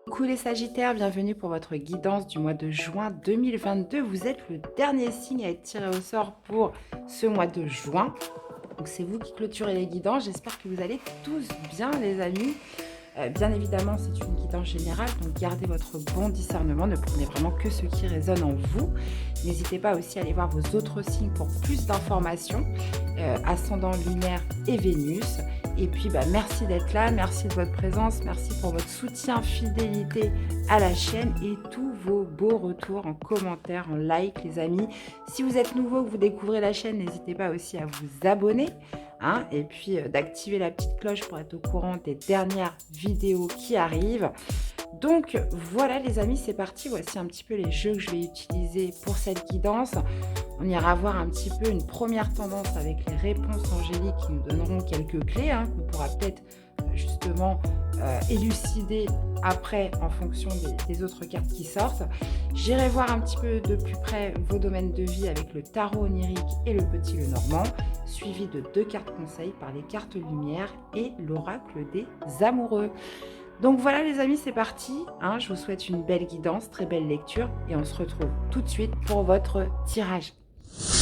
Coucou les Sagittaires, bienvenue pour votre guidance du mois de juin 2022. Vous êtes le dernier signe à être tiré au sort pour ce mois de juin. Donc c'est vous qui clôturez les guidances. J'espère que vous allez tous bien les amis. Bien évidemment, c'est une guidance générale, donc gardez votre bon discernement. Ne prenez vraiment que ce qui résonne en vous. N'hésitez pas aussi à aller voir vos autres signes pour plus d'informations. Ascendant lunaire et Vénus. Et puis, merci d'être là, merci de votre présence, merci pour votre soutien, fidélité à la chaîne et tous vos beaux retours en commentaire, en like, les amis. Si vous êtes nouveau, que vous découvrez la chaîne, n'hésitez pas aussi à vous abonner. Et puis d'activer la petite cloche pour être au courant des dernières vidéos qui arrivent. Donc voilà les amis, c'est parti. Voici un petit peu les jeux que je vais utiliser pour cette guidance. On ira voir un petit peu une première tendance avec les réponses angéliques qui nous donneront quelques clés qu'on pourra peut-être justement élucider après en fonction des autres cartes qui sortent. J'irai voir un petit peu de plus près vos domaines de vie avec le tarot onirique et le petit Lenormand, suivi de 2 cartes conseils par les cartes lumière et l'oracle des amoureux. Donc voilà les amis, c'est parti. Je vous souhaite une belle guidance, très belle lecture et on se retrouve tout de suite pour votre tirage.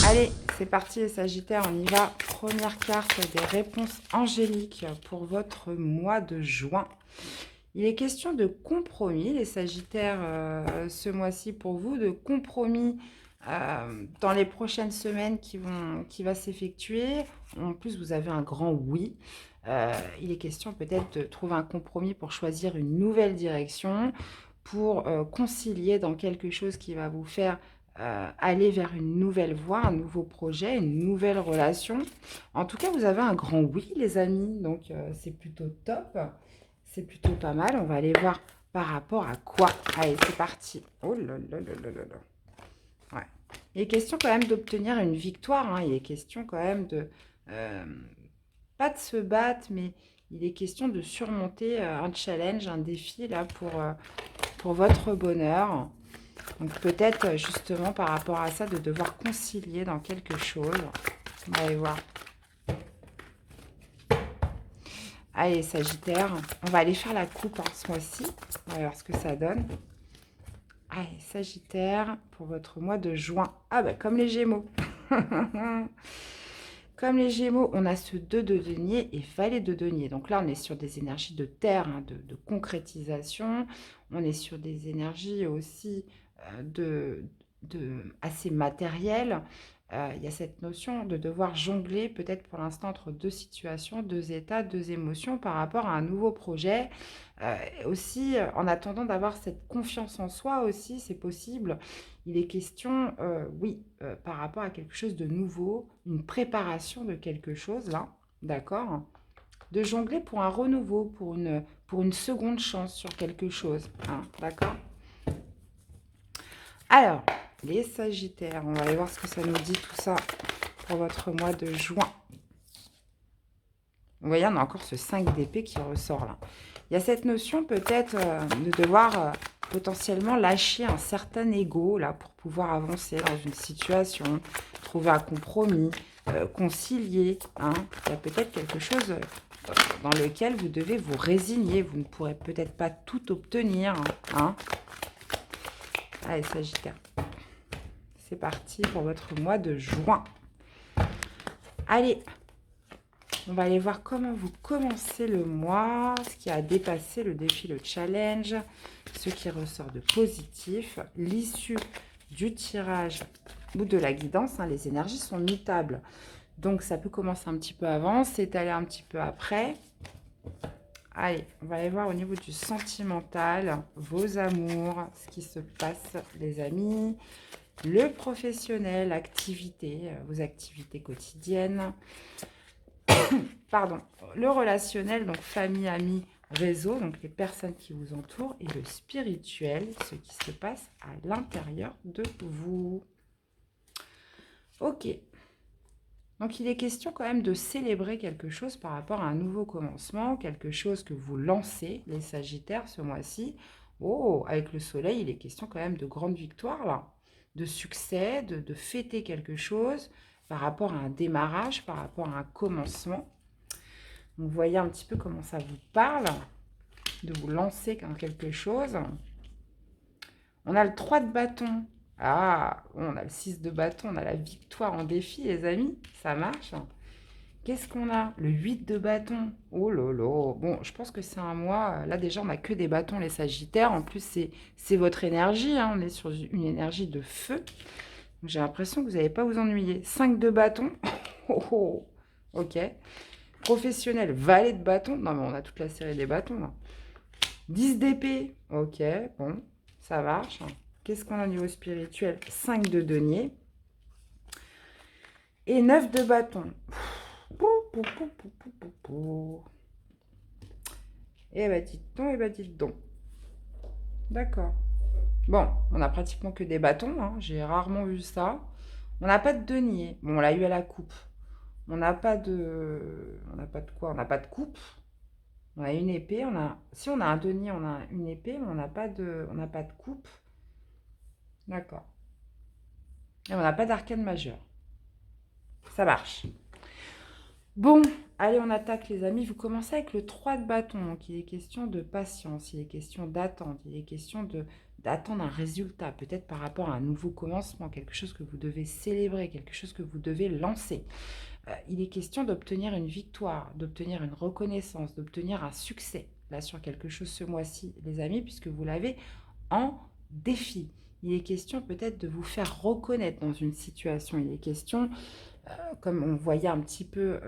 Allez, c'est parti les Sagittaires, on y va. Première carte des réponses angéliques pour votre mois de juin. Il est question de compromis, les Sagittaires, ce mois-ci pour vous, de compromis dans les prochaines semaines qui va s'effectuer. En plus, vous avez un grand oui. Il est question peut-être de trouver un compromis pour choisir une nouvelle direction, pour concilier dans quelque chose qui va vous faire aller vers une nouvelle voie, un nouveau projet, une nouvelle relation. En tout cas, vous avez un grand oui, les amis, donc c'est plutôt top. C'est plutôt pas mal. On va aller voir par rapport à quoi. Allez, c'est parti. Oh là là là là là là. Ouais. Il est question quand même d'obtenir une victoire. Il est question quand même de... pas de se battre, mais il est question de surmonter un challenge, un défi là pour votre bonheur. Donc peut-être justement par rapport à ça de devoir concilier dans quelque chose. On va aller voir. Allez, Sagittaire, on va aller faire la coupe ce mois-ci. On va voir ce que ça donne. Allez, Sagittaire, pour votre mois de juin. Comme les Gémeaux. Comme les Gémeaux, on a ce 2 de denier et valet de denier. Donc là, on est sur des énergies de terre, de concrétisation. On est sur des énergies aussi assez matérielles. Il y a cette notion de devoir jongler peut-être pour l'instant entre 2 situations, 2 états, 2 émotions par rapport à un nouveau projet. Aussi, en attendant d'avoir cette confiance en soi aussi, c'est possible. Il est question, par rapport à quelque chose de nouveau, une préparation de quelque chose, là, d'accord? De jongler pour un renouveau, pour une seconde chance sur quelque chose, d'accord? Alors, les Sagittaires, on va aller voir ce que ça nous dit tout ça pour votre mois de juin. Vous voyez, on a encore ce 5 d'épée qui ressort là. Il y a cette notion peut-être de devoir potentiellement lâcher un certain ego là pour pouvoir avancer dans une situation, trouver un compromis, concilier. Il y a peut-être quelque chose dans lequel vous devez vous résigner. Vous ne pourrez peut-être pas tout obtenir. Allez, Sagittaire. C'est parti pour votre mois de juin. Allez, on va aller voir comment vous commencez le mois, ce qui a dépassé le défi, le challenge, ce qui ressort de positif, l'issue du tirage ou de la guidance. Les énergies sont mutables. Donc, ça peut commencer un petit peu avant, s'étaler un petit peu après. Allez, on va aller voir au niveau du sentimental, vos amours, ce qui se passe, les amis. Le professionnel, activité, vos activités quotidiennes. Pardon, le relationnel, donc famille, amis, réseau, donc les personnes qui vous entourent, et le spirituel, ce qui se passe à l'intérieur de vous. Ok. Donc il est question quand même de célébrer quelque chose par rapport à un nouveau commencement, quelque chose que vous lancez, les Sagittaires, ce mois-ci. Oh, avec le soleil, il est question quand même de grande victoire, là, de succès, de fêter quelque chose par rapport à un démarrage, par rapport à un commencement. Vous voyez un petit peu comment ça vous parle. de vous lancer dans quelque chose. On a le 3 de bâton. Ah, on a le 6 de bâton, on a la victoire en défi, les amis. Ça marche. Qu'est-ce qu'on a? Le 8 de bâton. Oh là là. Bon, je pense que c'est un mois. Là, déjà, on n'a que des bâtons, les Sagittaires. En plus, c'est votre énergie. Hein. On est sur une énergie de feu. J'ai l'impression que vous n'allez pas vous ennuyer. 5 de bâton. Oh, oh. Ok. Professionnel, valet de bâton. Non, mais on a toute la série des bâtons, là. 10 d'épée. Ok, bon, ça marche. Qu'est-ce qu'on a au niveau spirituel? 5 de denier. Et 9 de bâton. Eh ben, dites donc, eh ben, dites donc. D'accord. Bon, on a pratiquement que des bâtons, hein. J'ai rarement vu ça. On n'a pas de denier. Bon, on l'a eu à la coupe. On n'a pas de... On n'a pas de quoi? On n'a pas de coupe. On a une épée. Si on a un denier, on a une épée, mais on n'a pas de coupe. D'accord. Et on n'a pas d'arcane majeur. Ça marche. Bon, allez, on attaque les amis. Vous commencez avec le 3 de bâton. Donc, il est question de patience, il est question d'attente, il est question d'attendre un résultat, peut-être par rapport à un nouveau commencement, quelque chose que vous devez célébrer, quelque chose que vous devez lancer. Il est question d'obtenir une victoire, d'obtenir une reconnaissance, d'obtenir un succès, là, sur quelque chose ce mois-ci, les amis, puisque vous l'avez en défi. Il est question peut-être de vous faire reconnaître dans une situation. Il est question, comme on voyait un petit peu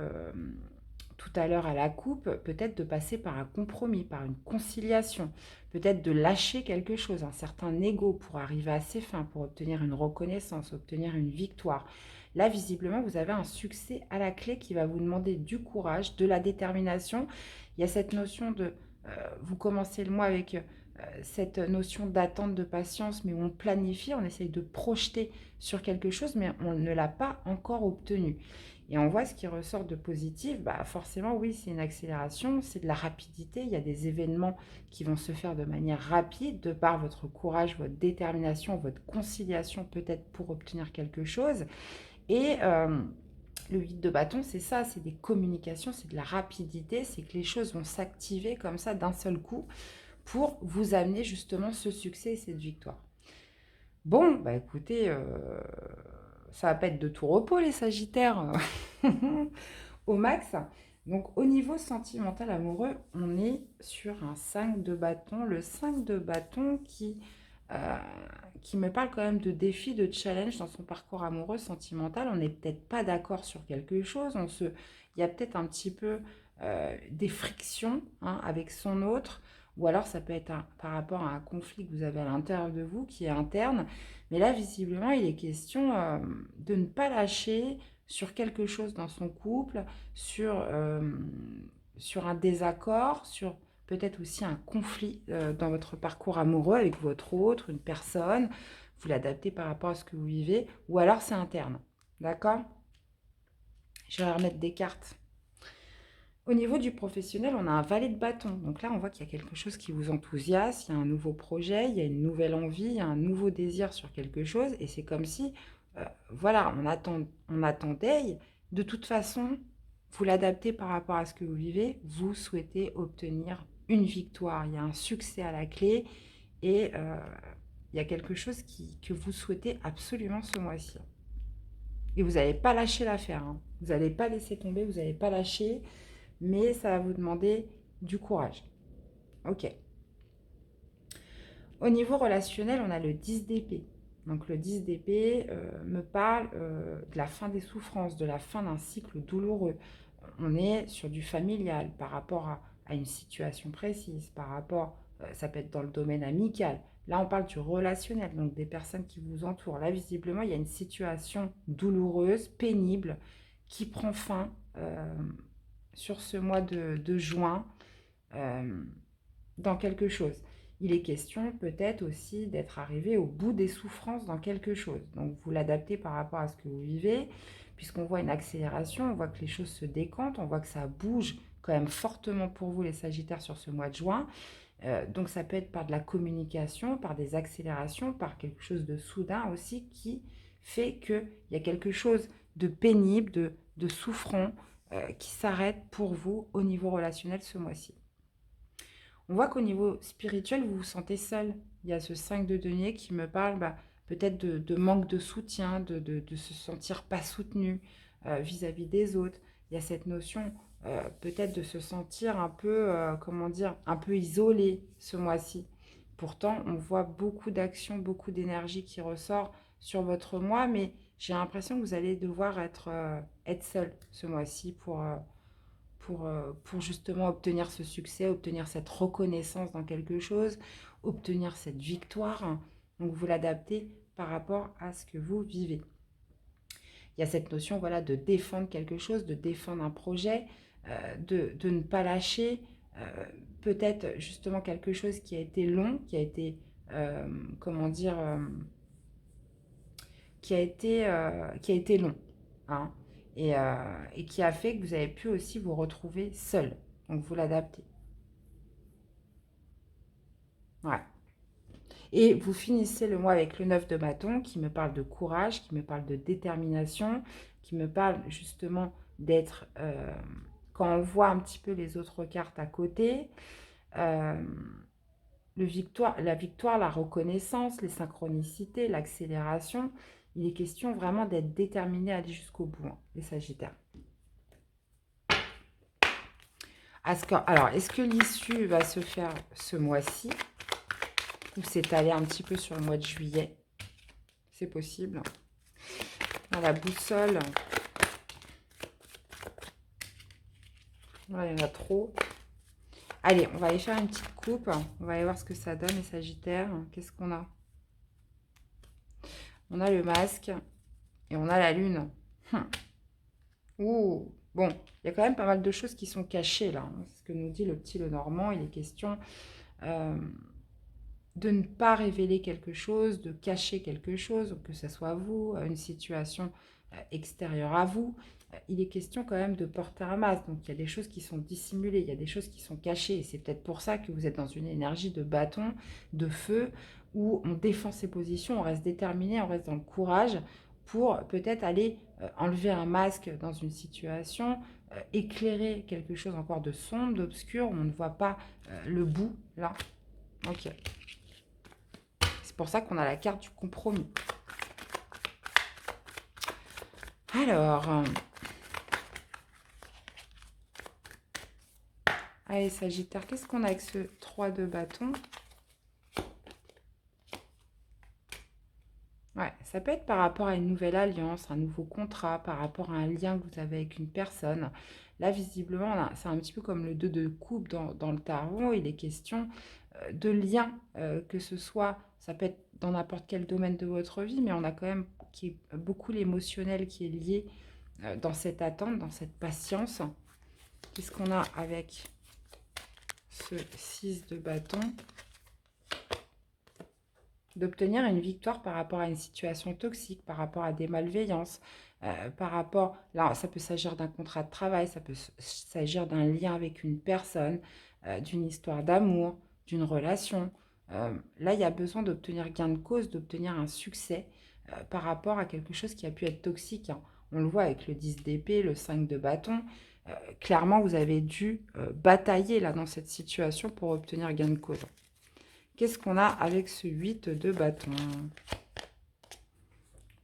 tout à l'heure à la coupe, peut-être de passer par un compromis, par une conciliation, peut-être de lâcher quelque chose, un certain ego pour arriver à ses fins, pour obtenir une reconnaissance, obtenir une victoire. Là, visiblement, vous avez un succès à la clé qui va vous demander du courage, de la détermination. Il y a cette notion de... vous commencez le mois avec cette notion d'attente, de patience, mais on planifie, on essaye de projeter sur quelque chose, mais on ne l'a pas encore obtenu. Et on voit ce qui ressort de positif, bah forcément, oui, c'est une accélération, c'est de la rapidité. Il y a des événements qui vont se faire de manière rapide, de par votre courage, votre détermination, votre conciliation peut-être pour obtenir quelque chose. Et le 8 de bâton, c'est ça, c'est des communications, c'est de la rapidité, c'est que les choses vont s'activer comme ça d'un seul coup pour vous amener justement ce succès et cette victoire. Bon, bah écoutez, ça va pas être de tout repos les Sagittaires au max. Donc au niveau sentimental amoureux, on est sur un 5 de bâton. Le 5 de bâton euh, qui me parle quand même de défi, de challenge dans son parcours amoureux, sentimental. On n'est peut-être pas d'accord sur quelque chose. Il y a peut-être un petit peu des frictions hein, avec son autre. Ou alors ça peut être par rapport à un conflit que vous avez à l'intérieur de vous, qui est interne. Mais là, visiblement, il est question de ne pas lâcher sur quelque chose dans son couple, sur un désaccord, sur peut-être aussi un conflit dans votre parcours amoureux avec votre autre, une personne. Vous l'adaptez par rapport à ce que vous vivez. Ou alors c'est interne. D'accord? Je vais remettre des cartes. Au niveau du professionnel, on a un valet de bâton. Donc là, on voit qu'il y a quelque chose qui vous enthousiasme, il y a un nouveau projet, il y a une nouvelle envie, il y a un nouveau désir sur quelque chose. Et c'est comme si, voilà, on attendait. De toute façon, vous l'adaptez par rapport à ce que vous vivez. Vous souhaitez obtenir une victoire. Il y a un succès à la clé. Et il y a quelque chose que vous souhaitez absolument ce mois-ci. Et vous n'allez pas lâcher l'affaire. Hein. Vous n'allez pas laisser tomber, vous n'allez pas lâcher mais ça va vous demander du courage. Ok. Au niveau relationnel, on a le 10 d'épée. Donc le 10 d'épée me parle de la fin des souffrances, de la fin d'un cycle douloureux. On est sur du familial par rapport à une situation précise, par rapport, ça peut être dans le domaine amical. Là, on parle du relationnel, donc des personnes qui vous entourent. Là, visiblement, il y a une situation douloureuse, pénible, qui prend fin sur ce mois de juin dans quelque chose. Il est question peut-être aussi d'être arrivé au bout des souffrances dans quelque chose. Donc vous l'adaptez par rapport à ce que vous vivez, puisqu'on voit une accélération, on voit que les choses se décantent, on voit que ça bouge quand même fortement pour vous les Sagittaires sur ce mois de juin. Donc ça peut être par de la communication, par des accélérations, par quelque chose de soudain aussi qui fait qu'il y a quelque chose de pénible, de souffrant, qui s'arrête pour vous au niveau relationnel ce mois-ci. On voit qu'au niveau spirituel, vous vous sentez seul. Il y a ce 5 de denier qui me parle peut-être de manque de soutien, de se sentir pas soutenu vis-à-vis des autres. Il y a cette notion peut-être de se sentir un peu, comment dire, un peu isolé ce mois-ci. Pourtant, on voit beaucoup d'actions, beaucoup d'énergie qui ressort sur votre mois, mais j'ai l'impression que vous allez devoir être seul ce mois-ci pour justement obtenir ce succès, obtenir cette reconnaissance dans quelque chose, obtenir cette victoire. Donc vous l'adaptez par rapport à ce que vous vivez. Il y a cette notion voilà, de défendre quelque chose, de défendre un projet, de ne pas lâcher. Peut-être justement quelque chose qui a été long, qui a été, comment dire, qui a été long. Hein, et qui a fait que vous avez pu aussi vous retrouver seul. Donc vous l'adaptez. Ouais. Et vous finissez le mois avec le 9 de bâton qui me parle de courage, qui me parle de détermination, qui me parle justement d'être, quand on voit un petit peu les autres cartes à côté, euh, la victoire, la reconnaissance, les synchronicités, l'accélération, il est question vraiment d'être déterminé à aller jusqu'au bout, hein, les Sagittaires. Alors, est-ce que l'issue va se faire ce mois-ci ou s'étaler un petit peu sur le mois de juillet? C'est possible. Dans la boussole, voilà, il y en a trop. Allez, on va aller faire une petite coupe. On va aller voir ce que ça donne, les Sagittaires. Qu'est-ce qu'on a? On a le masque et on a la lune. Ouh, bon, il y a quand même pas mal de choses qui sont cachées là. C'est ce que nous dit le petit Lenormand. Il est question de ne pas révéler quelque chose, de cacher quelque chose, que ce soit vous, une situation extérieure à vous. Il est question quand même de porter un masque. Donc il y a des choses qui sont dissimulées, il y a des choses qui sont cachées. Et c'est peut-être pour ça que vous êtes dans une énergie de bâton, de feu, où on défend ses positions, on reste déterminé, on reste dans le courage pour peut-être aller enlever un masque dans une situation, éclairer quelque chose encore de sombre, d'obscur, où on ne voit pas le bout, là. Ok. C'est pour ça qu'on a la carte du compromis. Alors, allez Sagittaire, qu'est-ce qu'on a avec ce 3 de bâton? Ouais, ça peut être par rapport à une nouvelle alliance, un nouveau contrat, par rapport à un lien que vous avez avec une personne. Là, visiblement, c'est un petit peu comme le 2 de coupe dans le tarot. Il est question de lien, que ce soit, ça peut être dans n'importe quel domaine de votre vie, mais on a quand même beaucoup l'émotionnel qui est lié dans cette attente, dans cette patience. Qu'est-ce qu'on a avec ce 6 de bâton? D'obtenir une victoire par rapport à une situation toxique, par rapport à des malveillances, par rapport, là, ça peut s'agir d'un contrat de travail, ça peut s'agir d'un lien avec une personne, d'une histoire d'amour, d'une relation. Là, il y a besoin d'obtenir gain de cause, d'obtenir un succès par rapport à quelque chose qui a pu être toxique. Hein. On le voit avec le 10 d'épée, le 5 de bâton. Clairement, vous avez dû batailler là dans cette situation pour obtenir gain de cause. Qu'est-ce qu'on a avec ce 8 de bâton?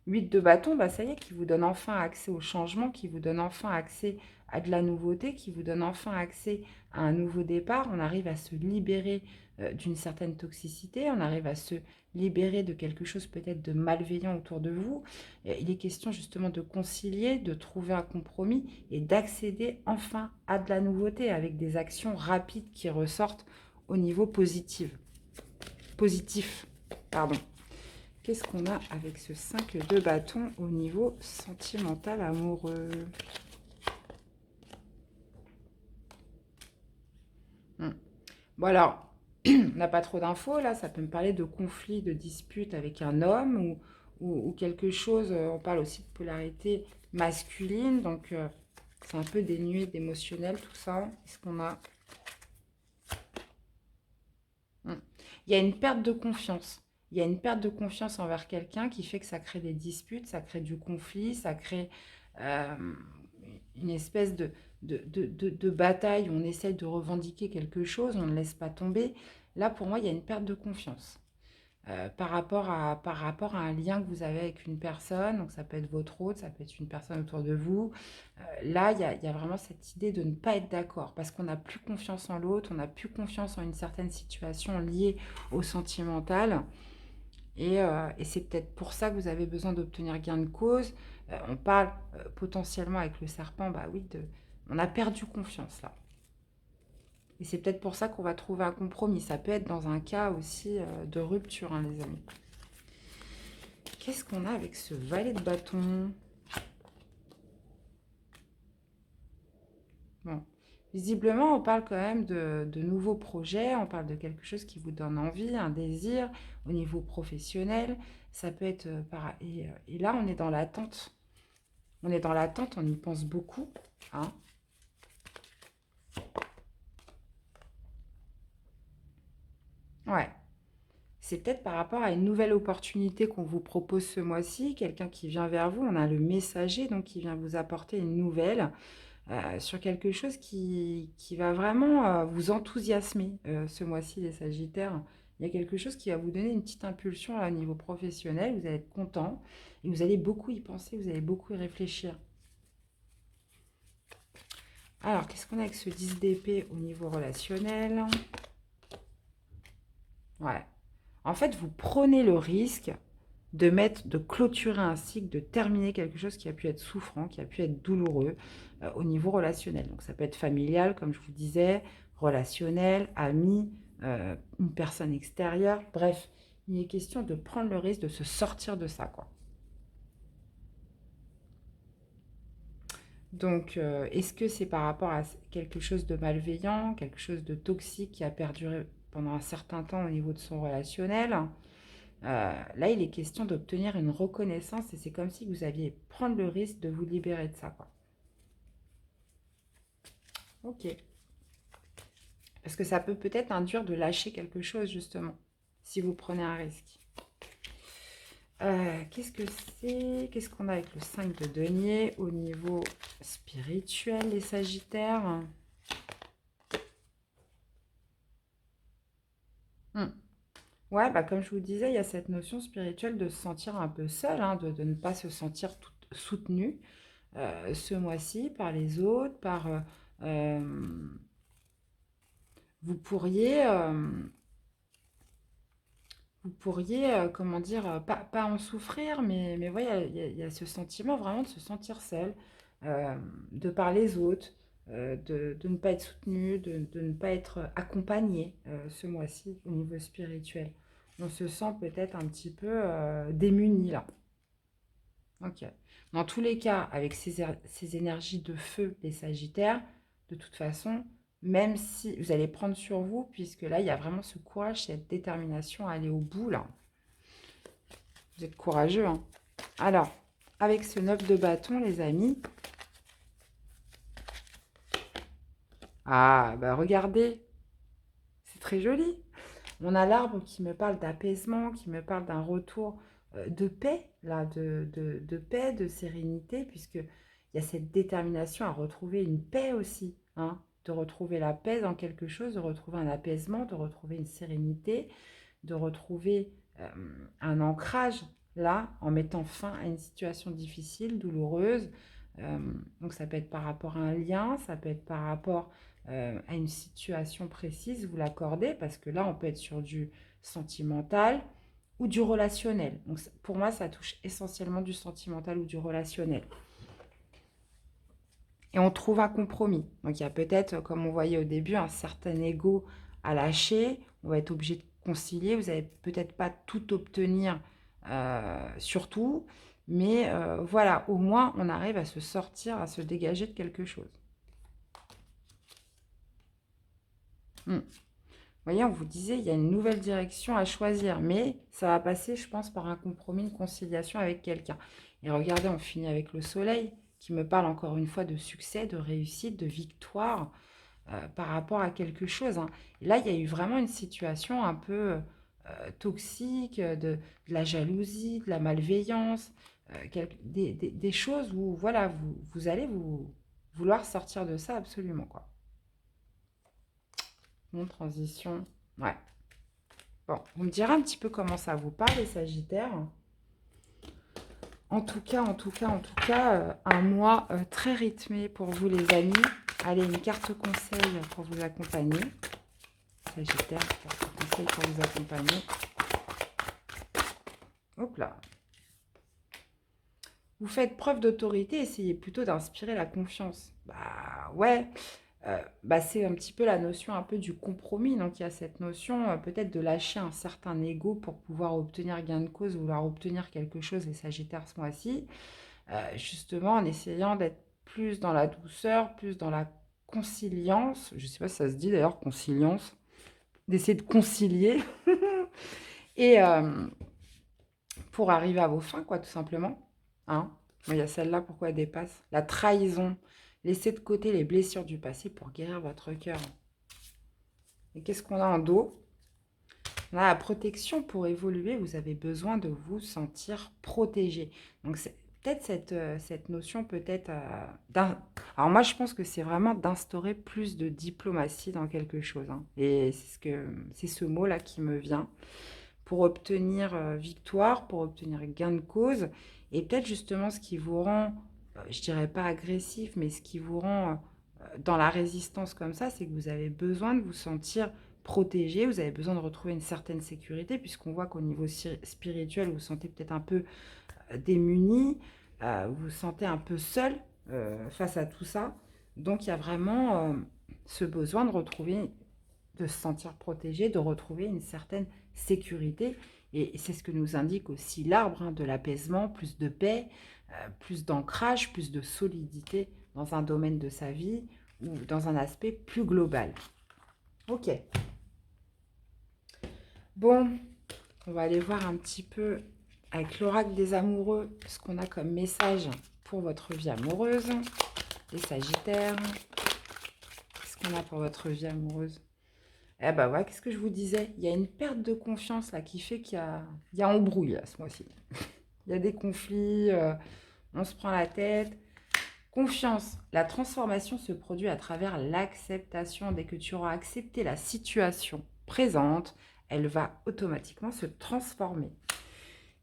8 de bâton, bah ça y est, qui vous donne enfin accès au changement, qui vous donne enfin accès à de la nouveauté, qui vous donne enfin accès à un nouveau départ. On arrive à se libérer d'une certaine toxicité, on arrive à se libérer de quelque chose peut-être de malveillant autour de vous. Il est question justement de concilier, de trouver un compromis et d'accéder enfin à de la nouveauté avec des actions rapides qui ressortent au niveau positif. Pardon. Qu'est-ce qu'on a avec ce 5 de bâton au niveau sentimental amoureux? Bon alors, on n'a pas trop d'infos là, ça peut me parler de conflit, de dispute avec un homme ou quelque chose, on parle aussi de polarité masculine, donc c'est un peu dénué d'émotionnel tout ça. Qu'est-ce qu'on a? Il y a une perte de confiance. Il y a une perte de confiance envers quelqu'un qui fait que ça crée des disputes, ça crée du conflit, ça crée une espèce de bataille où on essaye de revendiquer quelque chose, on ne laisse pas tomber. Là, pour moi, il y a une perte de confiance. Par rapport à un lien que vous avez avec une personne, donc ça peut être votre hôte, ça peut être une personne autour de vous. Là, il y a vraiment cette idée de ne pas être d'accord, parce qu'on n'a plus confiance en l'autre, on n'a plus confiance en une certaine situation liée au sentimental, et c'est peut-être pour ça que vous avez besoin d'obtenir gain de cause. On parle potentiellement avec le serpent, bah oui, on a perdu confiance là. Et c'est peut-être pour ça qu'on va trouver un compromis. Ça peut être dans un cas aussi de rupture, hein, les amis. Qu'est-ce qu'on a avec ce valet de bâton? Bon. Visiblement, on parle quand même de nouveaux projets, on parle de quelque chose qui vous donne envie, un désir au niveau professionnel. Ça peut être et là, on est dans l'attente. On est dans l'attente, on y pense beaucoup, hein. Ouais. C'est peut-être par rapport à une nouvelle opportunité qu'on vous propose ce mois-ci, quelqu'un qui vient vers vous. On a le messager, donc qui vient vous apporter une nouvelle. Sur quelque chose qui va vraiment vous enthousiasmer ce mois-ci, les Sagittaires. Il y a quelque chose qui va vous donner une petite impulsion là, au niveau professionnel. Vous allez être content et vous allez beaucoup y penser, vous allez beaucoup y réfléchir. Alors, qu'est-ce qu'on a avec ce 10 d'épée au niveau relationnel? Ouais. En fait, vous prenez le risque de clôturer un cycle, de terminer quelque chose qui a pu être souffrant, qui a pu être douloureux au niveau relationnel. Donc ça peut être familial, comme je vous disais, relationnel, ami, une personne extérieure. Bref, il est question de prendre le risque de se sortir de ça, quoi. Donc, est-ce que c'est par rapport à quelque chose de malveillant, quelque chose de toxique qui a perduré pendant un certain temps au niveau de son relationnel? Là, il est question d'obtenir une reconnaissance et c'est comme si vous alliez prendre le risque de vous libérer de ça, quoi. Ok. Parce que ça peut peut-être induire de lâcher quelque chose, justement, si vous prenez un risque. Qu'est-ce que c'est? Qu'est-ce qu'on a avec le 5 de denier au niveau spirituel, les Sagittaires? Hmm. Ouais, bah comme je vous disais, il y a cette notion spirituelle de se sentir un peu seul, hein, de ne pas se sentir soutenu ce mois-ci par les autres, euh, vous pourriez, comment dire, pas en souffrir, mais ouais, il y a ce sentiment vraiment de se sentir seul, euh, de par les autres, de ne pas être soutenu, de ne pas être accompagné ce mois-ci au niveau spirituel. On se sent peut-être un petit peu démuni là. Ok. Dans tous les cas, avec ces énergies de feu, les Sagittaires, de toute façon, même si vous allez prendre sur vous, puisque là, il y a vraiment ce courage, cette détermination à aller au bout, là. Vous êtes courageux, hein. Alors, avec ce 9 de bâton, les amis, ah, bah regardez, c'est très joli. On a l'arbre qui me parle d'apaisement, qui me parle d'un retour de paix, là, de paix, de sérénité, puisque il y a cette détermination à retrouver une paix aussi, hein, de retrouver la paix dans quelque chose, de retrouver un apaisement, de retrouver une sérénité, de retrouver un ancrage, là, en mettant fin à une situation difficile, douloureuse. Euh, donc ça peut être par rapport à un lien, ça peut être par rapport à une situation précise, vous l'accordez, parce que là, on peut être sur du sentimental ou du relationnel. Donc, pour moi, ça touche essentiellement du sentimental ou du relationnel. Et on trouve un compromis. Donc, il y a peut-être, comme on voyait au début, un certain ego à lâcher. On va être obligé de concilier. Vous n'allez peut-être pas tout obtenir surtout. Mais voilà, au moins, on arrive à se sortir, à se dégager de quelque chose. Hmm. Vous voyez, on vous disait, il y a une nouvelle direction à choisir, mais ça va passer, je pense, par un compromis, une conciliation avec quelqu'un. Et regardez, on finit avec le soleil, qui me parle encore une fois de succès, de réussite, de victoire par rapport à quelque chose, hein. Et là, il y a eu vraiment une situation un peu toxique, de la jalousie, de la malveillance, des choses où, voilà, vous allez vous... vouloir sortir de ça absolument, quoi. Mon transition, ouais. Bon, vous me direz un petit peu comment ça vous parle, les Sagittaires. En tout cas, un mois très rythmé pour vous, les amis. Allez, une carte conseil pour vous accompagner. Sagittaire, carte conseil pour vous accompagner. Hop là. Vous faites preuve d'autorité, essayez plutôt d'inspirer la confiance. Bah ouais, c'est un petit peu la notion un peu du compromis. Donc il y a cette notion peut-être de lâcher un certain ego pour pouvoir obtenir gain de cause, vouloir obtenir quelque chose, les Sagittaires ce mois-ci. Justement en essayant d'être plus dans la douceur, plus dans la conciliance. Je ne sais pas si ça se dit d'ailleurs, conciliance. D'essayer de concilier. Et pour arriver à vos fins, quoi, tout simplement. Hein. Il y a celle-là, pourquoi elle dépasse. La trahison. Laissez de côté les blessures du passé pour guérir votre cœur. Et qu'est-ce qu'on a en dos? On a la protection. Pour évoluer, vous avez besoin de vous sentir protégé. Donc, c'est peut-être cette notion, peut-être... Alors, moi, je pense que c'est vraiment d'instaurer plus de diplomatie dans quelque chose. Hein. Et c'est ce mot-là qui me vient. Pour obtenir victoire, pour obtenir gain de cause. Et peut-être justement ce qui vous rend, je dirais pas agressif, mais ce qui vous rend dans la résistance comme ça, c'est que vous avez besoin de vous sentir protégé, vous avez besoin de retrouver une certaine sécurité, puisqu'on voit qu'au niveau spirituel, vous vous sentez peut-être un peu démuni, vous vous sentez un peu seul face à tout ça. Donc il y a vraiment ce besoin de retrouver, de se sentir protégé, de retrouver une certaine sécurité. Et c'est ce que nous indique aussi l'arbre de l'apaisement, plus de paix, plus d'ancrage, plus de solidité dans un domaine de sa vie ou dans un aspect plus global. Ok. Bon, on va aller voir un petit peu avec l'oracle des amoureux ce qu'on a comme message pour votre vie amoureuse. Les Sagittaires, qu'est-ce qu'on a pour votre vie amoureuse? Eh ben ouais, qu'est-ce que je vous disais? Il y a une perte de confiance là qui fait qu'il y a embrouille là, ce mois-ci. Il y a des conflits, on se prend la tête. Confiance, la transformation se produit à travers l'acceptation. Dès que tu auras accepté la situation présente, elle va automatiquement se transformer.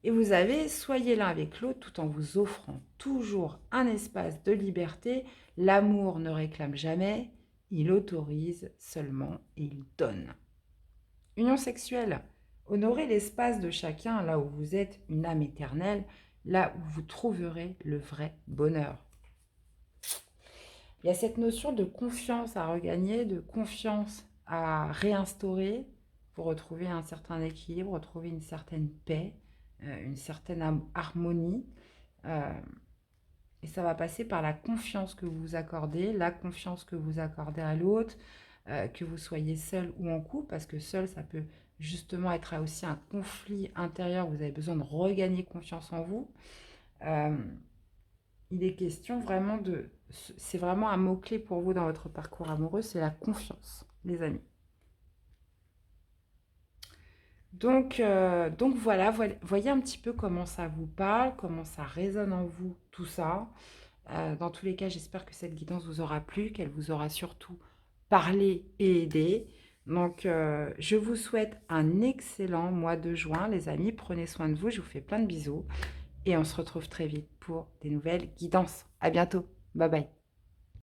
Et vous avez, soyez l'un avec l'autre tout en vous offrant toujours un espace de liberté. L'amour ne réclame jamais. Il autorise seulement et il donne. Union sexuelle. Honorez l'espace de chacun là où vous êtes une âme éternelle, là où vous trouverez le vrai bonheur. Il y a cette notion de confiance à regagner, de confiance à réinstaurer pour retrouver un certain équilibre, retrouver une certaine paix, une certaine harmonie. Et ça va passer par la confiance que vous vous accordez, la confiance que vous accordez à l'autre, que vous soyez seul ou en couple, parce que seul, ça peut justement être aussi un conflit intérieur. Vous avez besoin de regagner confiance en vous. Il est question vraiment de... C'est vraiment un mot-clé pour vous dans votre parcours amoureux, c'est la confiance, les amis. Donc voilà, voyez un petit peu comment ça vous parle, comment ça résonne en vous, tout ça. Dans tous les cas, j'espère que cette guidance vous aura plu, qu'elle vous aura surtout parlé et aidé. Donc, je vous souhaite un excellent mois de juin, les amis. Prenez soin de vous, je vous fais plein de bisous. Et on se retrouve très vite pour des nouvelles guidances. À bientôt. Bye bye.